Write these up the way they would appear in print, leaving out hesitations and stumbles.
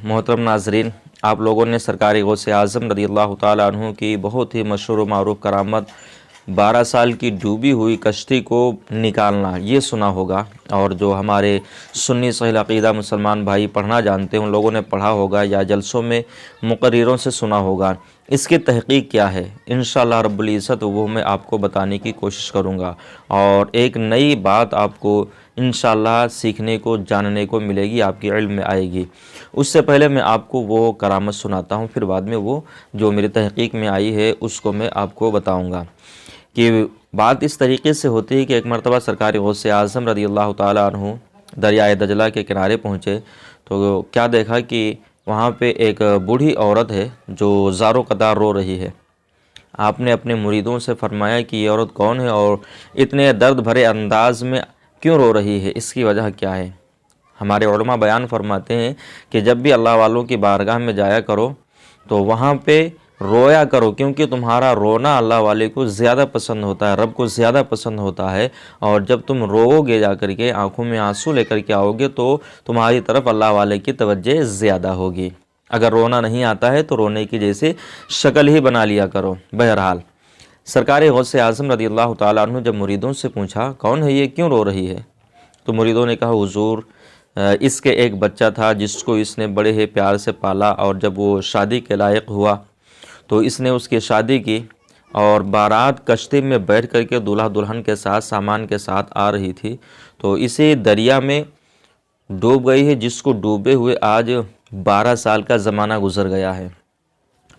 मोहतरम नाजरीन, आप लोगों ने सरकारी गौसे आज़म रज़ियल्लाहु ताला अन्हु की बहुत ही मशहूर व मारूफ़ करामत 12 साल की डूबी हुई कश्ती को निकालना ये सुना होगा। और जो हमारे सुन्नी सहीह अक़ीदा मुसलमान भाई पढ़ना जानते हैं उन लोगों ने पढ़ा होगा या जलसों में मुक़र्रिरों से सुना होगा। इसकी तहक़ीक़ क्या है इंशाअल्लाह रब्बुल इज़्ज़त वो मैं आपको बताने की कोशिश करूँगा और एक नई बात आपको इंशाअल्लाह सीखने को जानने को मिलेगी, आपके इल्म में आएगी। उससे पहले मैं आपको वो करामत सुनाता हूँ, फिर बाद में वो जो मेरी तहक़ीक़ में आई है उसको मैं आपको बताऊँगा। कि बात इस तरीके से होती है कि एक मरतबा सरकार गौसे आज़म रज़ियल्लाहु ताला अन्हु दरियाए दजला के किनारे पहुँचे तो क्या देखा कि वहाँ पे एक बूढ़ी औरत है जो ज़ारो कतार रो रही है। आपने अपने मुरीदों से फरमाया कि ये औरत कौन है और इतने दर्द भरे अंदाज में क्यों रो रही है, इसकी वजह क्या है। हमारे उलमा बयान फरमाते हैं कि जब भी अल्लाह वालों की बारगाह में जाया करो तो वहाँ पे रोया करो, क्योंकि तुम्हारा रोना अल्लाह वाले को ज़्यादा पसंद होता है, रब को ज़्यादा पसंद होता है। और जब तुम रोओगे जा कर के, आँखों में आंसू लेकर के आओगे तो तुम्हारी तरफ अल्लाह वाले की तवज्जो ज़्यादा होगी। अगर रोना नहीं आता है तो रोने की जैसे शक्ल ही बना लिया करो। बहरहाल सरकार गौसे आज़म रज़ियल्लाहु ताला अन्हु जब मुरीदों से पूछा कौन है ये, क्यों रो रही है, तो मुरीदों ने कहा हुजूर इसके एक बच्चा था जिसको इसने बड़े ही प्यार से पाला और जब वो शादी के लायक हुआ तो इसने उसकी शादी की और बारात कश्ती में बैठ करके दूल्हा दुल्हन के साथ सामान के साथ आ रही थी तो इसे दरिया में डूब गई है, जिसको डूबे हुए आज 12 साल का ज़माना गुज़र गया है।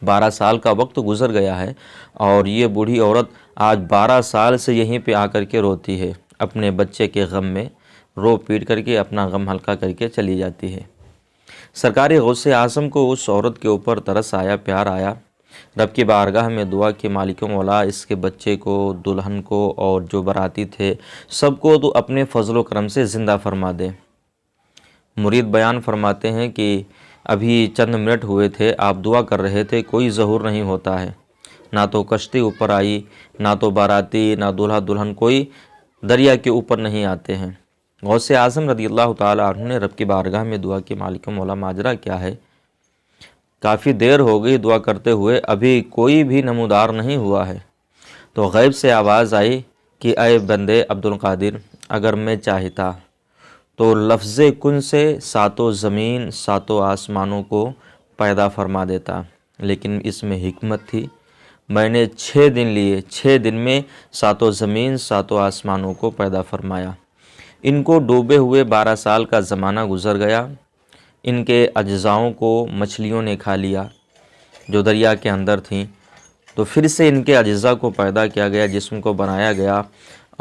12 साल का वक्त गुज़र गया है और ये बूढ़ी औरत आज 12 साल से यहीं पे आकर के रोती है, अपने बच्चे के गम में रो पीट करके अपना गम हल्का करके चली जाती है। सरकारी गौसे आज़म को उस औरत के ऊपर तरस आया, प्यार आया। रब की बारगाह में दुआ कि मालिक मौला इसके बच्चे को, दुल्हन को और जो बाराती थे सबको तो अपने फजल करम से ज़िंदा फरमा दे। मुरीद बयान फरमाते हैं कि अभी चंद मिनट हुए थे, आप दुआ कर रहे थे, कोई ज़हूर नहीं होता है, ना तो कश्ती ऊपर आई, ना तो बाराती, ना दूल्हा दुल्हन कोई दरिया के ऊपर नहीं आते हैं। गौसे आज़म रज़ियल्लाहु ताला अन्हु ने रब की बारगाह में दुआ कि मालिक मौला माजरा क्या है, काफ़ी देर हो गई दुआ करते हुए, अभी कोई भी नमूदार नहीं हुआ है। तो गैब से आवाज़ आई कि अय बंदे अब्दुल कादिर, अगर मैं चाहता तो लफ्ज़ कुन से सातों ज़मीन सातों आसमानों को पैदा फरमा देता, लेकिन इसमें हिकमत थी। मैंने 6 दिन लिए, 6 दिन में सातों ज़मीन सातों आसमानों को पैदा फरमाया। इनको डूबे हुए 12 साल का ज़माना गुज़र गया। इनके अज्ज़ाओं को मछलियों ने खा लिया जो दरिया के अंदर थीं, तो फिर से इनके अज्ज़ा को पैदा किया गया, जिस्म को बनाया गया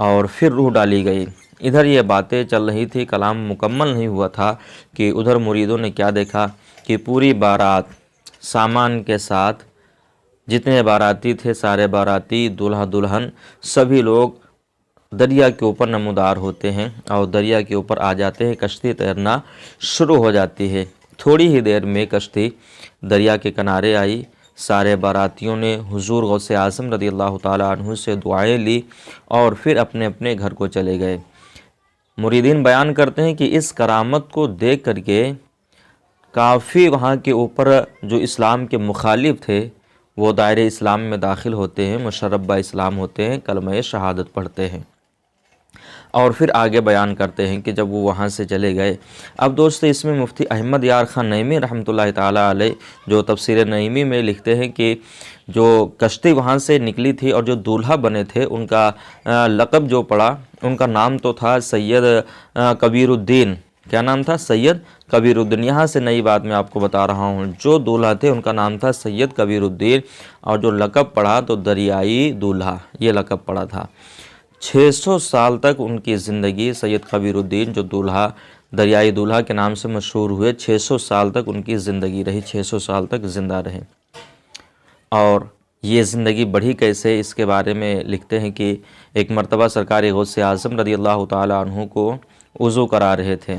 और फिर रूह डाली गई। इधर ये बातें चल रही थी, कलाम मुकम्मल नहीं हुआ था कि उधर मुरीदों ने क्या देखा कि पूरी बारात सामान के साथ, जितने बाराती थे सारे बाराती, दूल्हा दुल्हन सभी लोग दरिया के ऊपर नमूदार होते हैं और दरिया के ऊपर आ जाते हैं। कश्ती तैरना शुरू हो जाती है। थोड़ी ही देर में कश्ती दरिया के किनारे आई। सारे बारातियों ने हुजूर गौसे आज़म रज़ियल्लाहु ताला अन्हु से दुआएं ली और फिर अपने अपने घर को चले गए। मुरीदीन बयान करते हैं कि इस करामत को देख करके काफ़ी वहाँ के ऊपर जो इस्लाम के मुखालिफ थे वो दायरे इस्लाम में दाखिल होते हैं, मुशर्रफ इस्लाम होते हैं, कलमा शहादत पढ़ते हैं और फिर आगे बयान करते हैं कि जब वो वहाँ से चले गए। अब दोस्तों इसमें मुफ्ती अहमद यार ख़ान नईमी रहमतुल्लाहि ताला अलैह जो तफसीर नईमी में लिखते हैं कि जो कश्ती वहाँ से निकली थी और जो दूल्हा बने थे उनका लक़ब जो पड़ा, उनका नाम तो था सैयद कबीरुद्दीन। क्या नाम था? सैयद कबीरुद्दीन। यहाँ से नई बात मैं आपको बता रहा हूँ, जो दूल्हा थे उनका नाम था सैयद कबीरुद्दीन और जो लक़ब पड़ा तो दरियाई दूल्हा, ये लक़ब पड़ा था। 600 साल तक उनकी ज़िंदगी, सैयद कबीरुद्दीन जो दूल्हा दरियाई दूल्हा के नाम से मशहूर हुए, 600 साल तक उनकी ज़िंदगी रही, 600 साल तक ज़िंदा रहे। और ये ज़िंदगी बढ़ी कैसे, इसके बारे में लिखते हैं कि एक मरतबा सरकार गौसे आज़म रज़ियल्लाहु ताला अन्हु को वज़ू करा रहे थे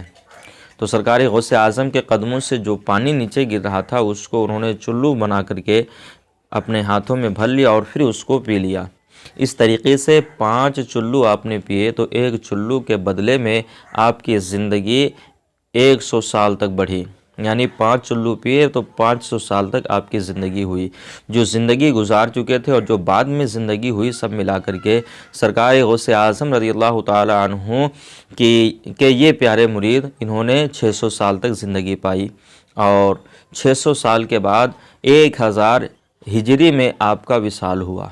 तो सरकार गौसे आज़म के कदमों से जो पानी नीचे गिर रहा था उसको उन्होंने चुल्लू बना करके अपने हाथों में भर लिया और फिर उसको पी लिया। इस तरीके से 5 चुल्लू आपने पिए तो एक चुल्लू के बदले में आपकी ज़िंदगी 100 साल तक बढ़ी। यानी 5 चुल्लू पिए तो 500 साल तक आपकी ज़िंदगी हुई। जो ज़िंदगी गुजार चुके थे और जो बाद में ज़िंदगी हुई, सब मिला करके सरकार गौसे आज़म रज़ियल्लाहु ताला अन्हु के ये प्यारे मुरीद इन्होंने 600 साल तक ज़िंदगी पाई। और 600 साल के बाद 1000 हिजरी में आपका विसाल हुआ।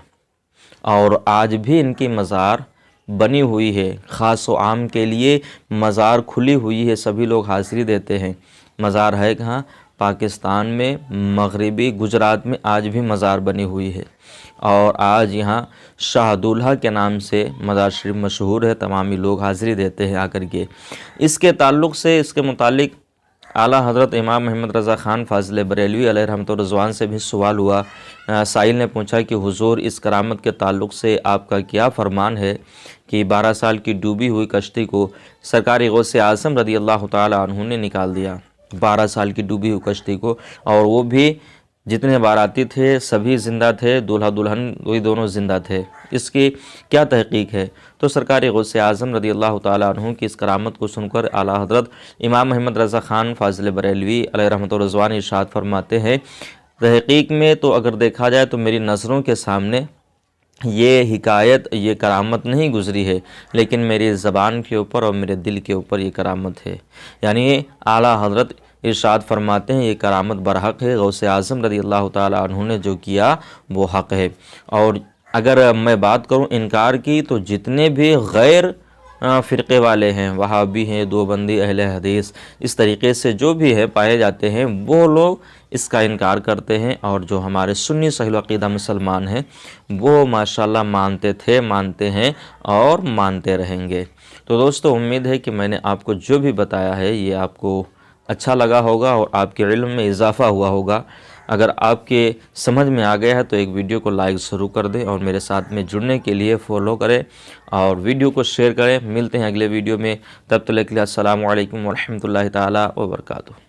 और आज भी इनकी मज़ार बनी हुई है, ख़ास व आम के लिए मज़ार खुली हुई है, सभी लोग हाज़िरी देते हैं। मज़ार है कहाँ? पाकिस्तान में, मगरिबी गुजरात में आज भी मज़ार बनी हुई है। और आज यहाँ शाह दूल्हा के नाम से मज़ार शरीफ मशहूर है, तमामी लोग हाज़िरी देते हैं आकर के। इसके ताल्लुक़ से, इसके मुतालिक आला हज़रत इमाम अहमद रज़ा ख़ान फ़ाज़िल बरेलवी अलैहि रहमत व रिज़वान से भी सवाल हुआ। साइल ने पूछा कि हुज़ूर, इस करामत के ताल्लुक़ से आपका क्या फ़रमान है कि 12 साल की डूबी हुई कश्ती को सरकार गौसे आज़म रज़ियल्लाहु ताला अन्हु ने निकाल दिया। 12 साल की डूबी हुई कश्ती को, और वो भी जितने बाराती थे सभी ज़िंदा थे, दूल्हा दुल्हन वही दोनों ज़िंदा थे। इसकी क्या तहक़ीक़ है? तो सरकार गौसे आज़म रज़ियल्लाहु ताला अन्हु की इस करामत को सुनकर आला हज़रत इमाम अहमद रज़ा ख़ान फ़ाज़िल बरेलवी अलैहि रहमत व रिज़वान इरशाद फरमाते हैं, तहक़ीक़ में तो अगर देखा जाए तो मेरी नज़रों के सामने ये हिकायत, ये करामत नहीं गुज़री है, लेकिन मेरी ज़बान के ऊपर और मेरे दिल के ऊपर ये करामत है। यानी आला हज़रत इरशाद फरमाते हैं, ये करामत बरहक़ है, गौसे आज़म रज़ियल्लाहु ताला अन्हु ने जो किया वो हक़ है। और अगर मैं बात करूं इनकार की, तो जितने भी गैर फ़िरक़े वाले हैं, वहाबी हैं, देवबंदी, अहले हदीस, इस तरीक़े से जो भी है पाए जाते हैं, वो लोग इसका इनकार करते हैं। और जो हमारे सुन्नी सहीह अक़ीदा मुसलमान हैं, वो माशाअल्लाह मानते थे, मानते हैं और मानते रहेंगे। तो दोस्तों, उम्मीद है कि मैंने आपको जो भी बताया है ये आपको अच्छा लगा होगा और आपके इल्म में इजाफ़ा हुआ होगा। अगर आपके समझ में आ गया है तो एक वीडियो को लाइक ज़रूर कर दें और मेरे साथ में जुड़ने के लिए फ़ॉलो करें और वीडियो को शेयर करें। मिलते हैं अगले वीडियो में, तब तक के लिए अस्सलामु अलैकुम व रहमतुल्लाहि ताला व बरकातुहू।